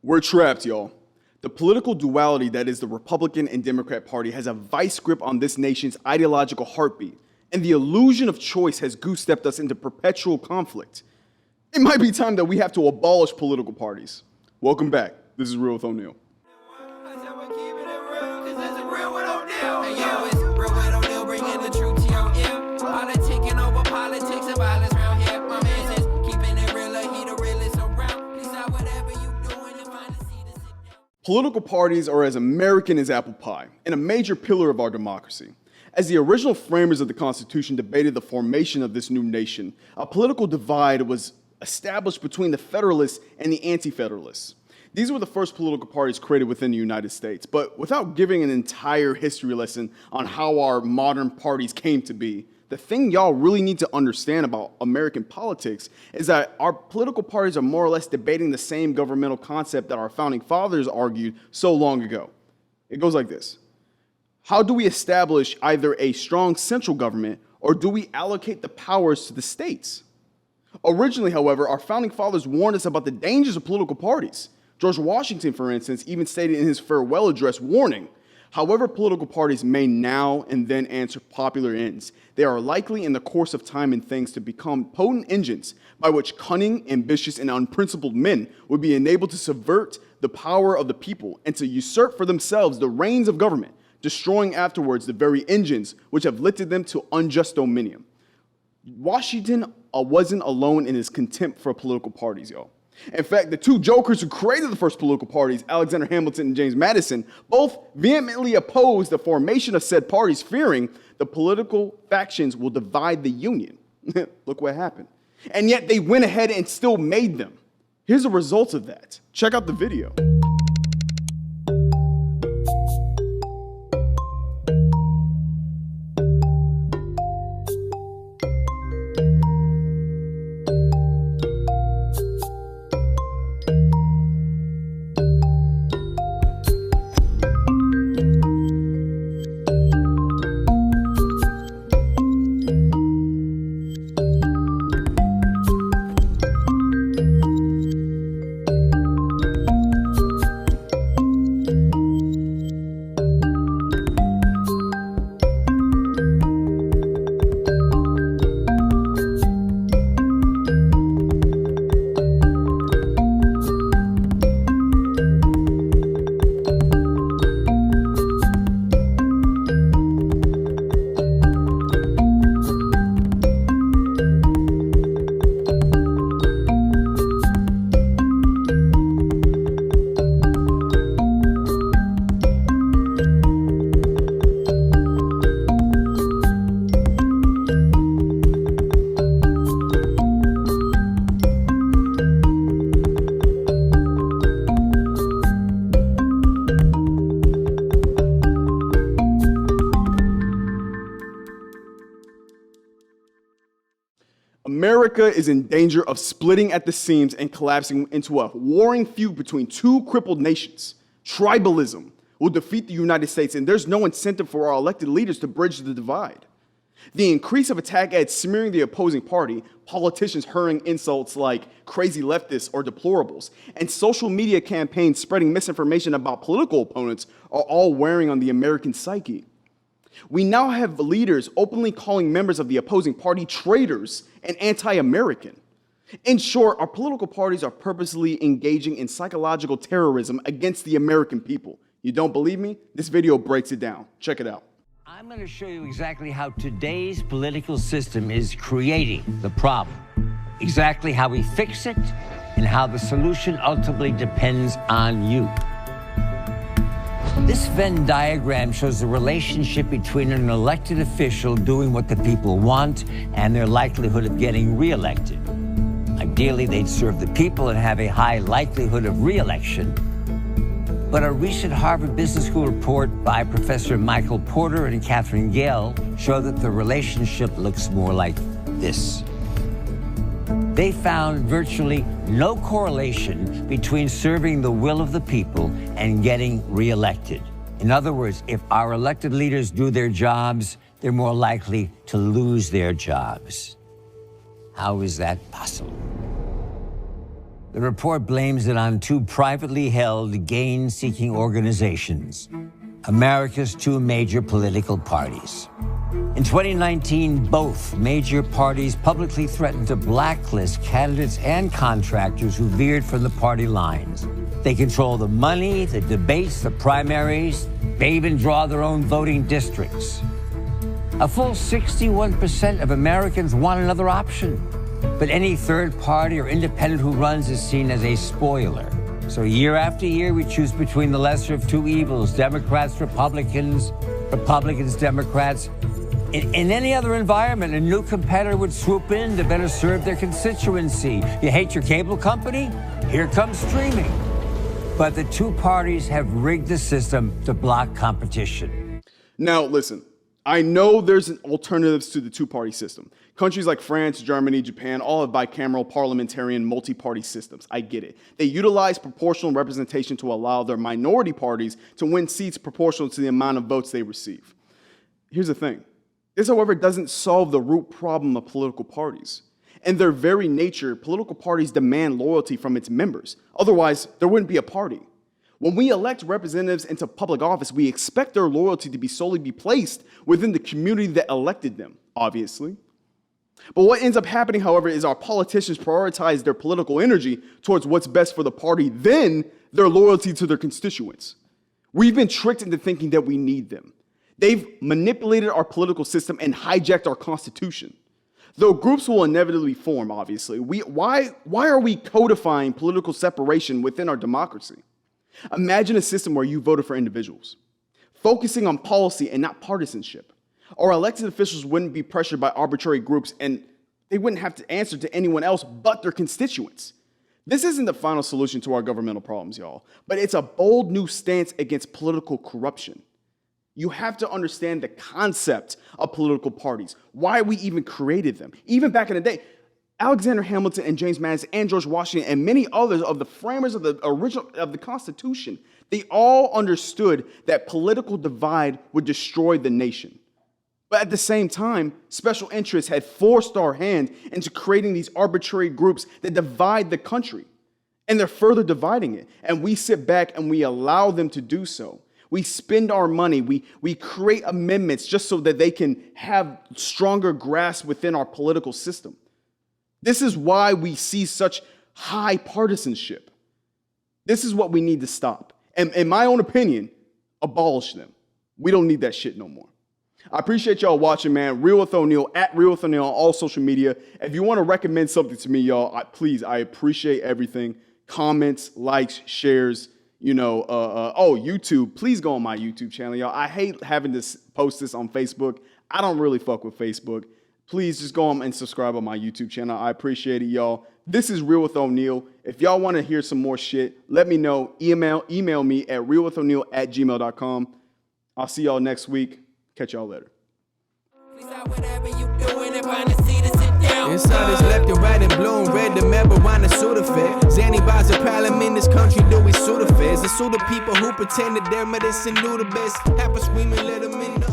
We're trapped, y'all. The political duality that is the Republican and Democrat Party has a vice grip on this nation's ideological heartbeat, and the illusion of choice has goose-stepped us into perpetual conflict. It might be time that we have to abolish political parties. Welcome back. This is Real with O'Neal. Political parties are as American as apple pie and a major pillar of our democracy. As the original framers of the Constitution debated the formation of this new nation, a political divide was established between the Federalists and the Anti-Federalists. These were the first political parties created within the United States, but without giving an entire history lesson on how our modern parties came to be, the thing y'all really need to understand about American politics is that our political parties are more or less debating the same governmental concept that our founding fathers argued so long ago. It goes like this. How do we establish either a strong central government or do we allocate the powers to the states? Originally, however, our founding fathers warned us about the dangers of political parties. George Washington, for instance, even stated in his farewell address warning, however political parties may now and then answer popular ends, they are likely in the course of time and things to become potent engines by which cunning, ambitious, and unprincipled men would be enabled to subvert the power of the people and to usurp for themselves the reins of government, destroying afterwards the very engines which have lifted them to unjust dominion. Washington wasn't alone in his contempt for political parties, y'all. In fact, the two jokers who created the first political parties, Alexander Hamilton and James Madison, both vehemently opposed the formation of said parties, fearing the political factions will divide the Union. Look what happened. And yet they went ahead and still made them. Here's the results of that. Check out the video. America is in danger of splitting at the seams and collapsing into a warring feud between two crippled nations. Tribalism will defeat the United States, and there's no incentive for our elected leaders to bridge the divide. The increase of attack ads smearing the opposing party, politicians hurling insults like crazy leftists or deplorables, and social media campaigns spreading misinformation about political opponents are all wearing on the American psyche. We now have leaders openly calling members of the opposing party traitors and anti-American. In short, our political parties are purposely engaging in psychological terrorism against the American people. You don't believe me? This video breaks it down. Check it out. I'm going to show you exactly how today's political system is creating the problem, exactly how we fix it, and how the solution ultimately depends on you. This Venn diagram shows the relationship between an elected official doing what the people want and their likelihood of getting reelected. Ideally, they'd serve the people and have a high likelihood of reelection. But a recent Harvard Business School report by Professor Michael Porter and Catherine Gale showed that the relationship looks more like this. They found virtually no correlation between serving the will of the people and getting reelected. In other words, if our elected leaders do their jobs, they're more likely to lose their jobs. How is that possible? The report blames it on two privately held, gain-seeking organizations, America's two major political parties. In 2019, both major parties publicly threatened to blacklist candidates and contractors who veered from the party lines. They control the money, the debates, the primaries. They even draw their own voting districts. A full 61% of Americans want another option. But any third party or independent who runs is seen as a spoiler. So year after year, we choose between the lesser of two evils, Democrats, Republicans, Republicans, Democrats. In any other environment, a new competitor would swoop in to better serve their constituency. You hate your cable company? Here comes streaming. But the two parties have rigged the system to block competition. Now, listen, I know there's alternatives to the two-party system. Countries like France, Germany, Japan all have bicameral parliamentarian multi-party systems. I get it. They utilize proportional representation to allow their minority parties to win seats proportional to the amount of votes they receive. Here's the thing. This, however, doesn't solve the root problem of political parties. In their very nature, political parties demand loyalty from its members. Otherwise, there wouldn't be a party. When we elect representatives into public office, we expect their loyalty to be solely be placed within the community that elected them, obviously. But what ends up happening, however, is our politicians prioritize their political energy towards what's best for the party, then their loyalty to their constituents. We've been tricked into thinking that we need them. They've manipulated our political system and hijacked our Constitution. Though groups will inevitably form, obviously, why are we codifying political separation within our democracy? Imagine a system where you voted for individuals, focusing on policy and not partisanship. Our elected officials wouldn't be pressured by arbitrary groups, and they wouldn't have to answer to anyone else but their constituents. This isn't the final solution to our governmental problems, y'all, but it's a bold new stance against political corruption. You have to understand the concept of political parties, why we even created them. Even back in the day, Alexander Hamilton and James Madison and George Washington and many others of the framers of the Constitution, they all understood that political divide would destroy the nation. But at the same time, special interests had forced our hand into creating these arbitrary groups that divide the country. And they're further dividing it. And we sit back and we allow them to do so. We spend our money, we create amendments just so that they can have stronger grasp within our political system. This is why we see such high partisanship. This is what we need to stop. And in my own opinion, abolish them. We don't need that shit no more. I appreciate y'all watching, man. Real with O'Neal, at Real with O'Neal on all social media. If you want to recommend something to me, y'all, I appreciate everything. Comments, likes, shares. YouTube, please go on my YouTube channel, y'all. I hate having to post this on Facebook. I don't really fuck with Facebook. Please just go on and subscribe on my YouTube channel. I appreciate it, y'all. This is Real with O'Neal. If y'all want to hear some more shit, let me know. Email me at realwithoneal@gmail.com. I'll see y'all next week. Catch y'all later. Inside is left and right and blue and red, the marijuana Sudafed. Zanny buys a problem in this country doing Sudafeds. The Suda people who pretend that their medicine knew the best. Have a screaming, let them in the